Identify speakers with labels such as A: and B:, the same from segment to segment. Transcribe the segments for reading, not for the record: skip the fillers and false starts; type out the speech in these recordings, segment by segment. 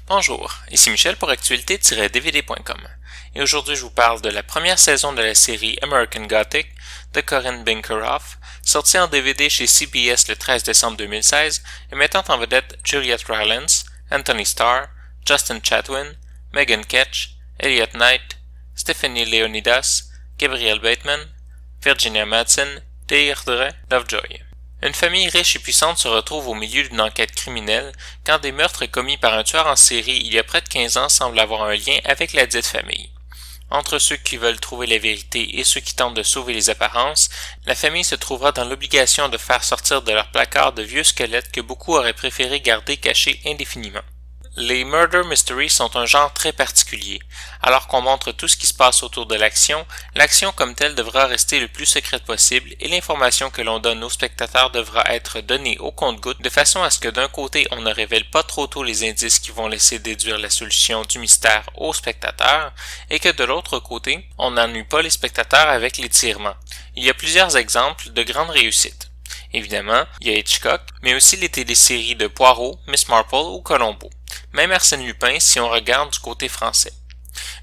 A: Bonjour, ici Michel pour actualité-dvd.com et aujourd'hui je vous parle de la première saison de la série American Gothic de Corinne Binkerhoff, sortie en DVD chez CBS le 13 décembre 2016 et mettant en vedette Juliette Rylance, Anthony Starr, Justin Chatwin, Megan Ketch, Elliot Knight, Stephanie Leonidas, Gabrielle Bateman, Virginia Madsen, Deirdre Lovejoy. Une famille riche et puissante se retrouve au milieu d'une enquête criminelle quand des meurtres commis par un tueur en série il y a près de 15 ans semblent avoir un lien avec la dite famille. Entre ceux qui veulent trouver la vérité et ceux qui tentent de sauver les apparences, la famille se trouvera dans l'obligation de faire sortir de leur placard de vieux squelettes que beaucoup auraient préféré garder cachés indéfiniment. Les murder mysteries sont un genre très particulier. Alors qu'on montre tout ce qui se passe autour de l'action comme telle devra rester le plus secrète possible et l'information que l'on donne aux spectateurs devra être donnée au compte-gouttes de façon à ce que d'un côté on ne révèle pas trop tôt les indices qui vont laisser déduire la solution du mystère aux spectateurs et que de l'autre côté on n'ennuie pas les spectateurs avec l'étirement. Il y a plusieurs exemples de grandes réussites. Évidemment, il y a Hitchcock, mais aussi les téléséries de Poirot, Miss Marple ou Columbo. Même Arsène Lupin si on regarde du côté français.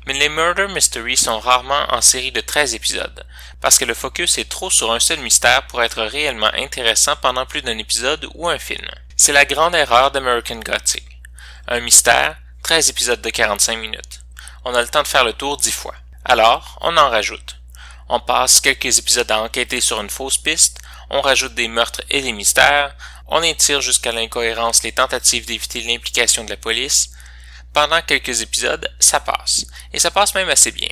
A: Mais les murder mysteries sont rarement en série de 13 épisodes, parce que le focus est trop sur un seul mystère pour être réellement intéressant pendant plus d'un épisode ou un film. C'est la grande erreur d'American Gothic. Un mystère, 13 épisodes de 45 minutes. On a le temps de faire le tour 10 fois. Alors, on en rajoute. On passe quelques épisodes à enquêter sur une fausse piste, on rajoute des meurtres et des mystères, on étire jusqu'à l'incohérence les tentatives d'éviter l'implication de la police. Pendant quelques épisodes, ça passe, et ça passe même assez bien.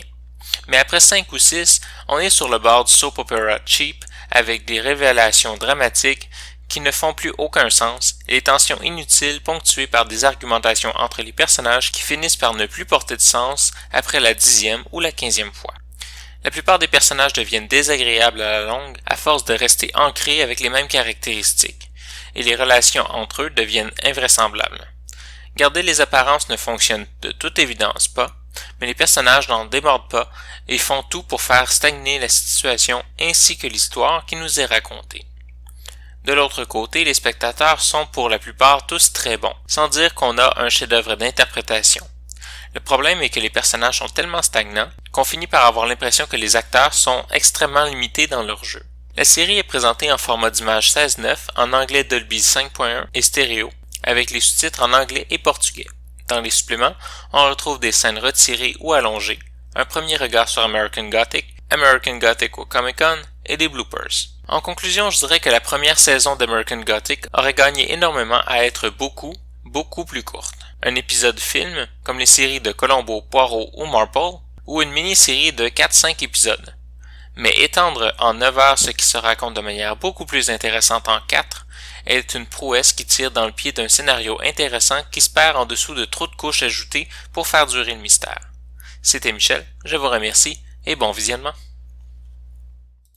A: Mais après 5 ou 6, on est sur le bord du soap opera cheap, avec des révélations dramatiques qui ne font plus aucun sens, et des tensions inutiles ponctuées par des argumentations entre les personnages qui finissent par ne plus porter de sens après la 10e ou la 15e fois. La plupart des personnages deviennent désagréables à la longue à force de rester ancrés avec les mêmes caractéristiques, et les relations entre eux deviennent invraisemblables. Garder les apparences ne fonctionne de toute évidence pas, mais les personnages n'en démordent pas et font tout pour faire stagner la situation ainsi que l'histoire qui nous est racontée. De l'autre côté, les spectateurs sont pour la plupart tous très bons, sans dire qu'on a un chef-d'œuvre d'interprétation. Le problème est que les personnages sont tellement stagnants qu'on finit par avoir l'impression que les acteurs sont extrêmement limités dans leur jeu. La série est présentée en format d'image 16:9 en anglais Dolby 5.1 et stéréo, avec les sous-titres en anglais et portugais. Dans les suppléments, on retrouve des scènes retirées ou allongées, un premier regard sur American Gothic au Comic-Con et des bloopers. En conclusion, je dirais que la première saison d'American Gothic aurait gagné énormément à être beaucoup plus courte. Un épisode film, comme les séries de Columbo, Poirot ou Marple, ou une mini-série de 4-5 épisodes. Mais étendre en 9 heures ce qui se raconte de manière beaucoup plus intéressante en 4 est une prouesse qui tire dans le pied d'un scénario intéressant qui se perd en dessous de trop de couches ajoutées pour faire durer le mystère. C'était Michel, je vous remercie et bon visionnement.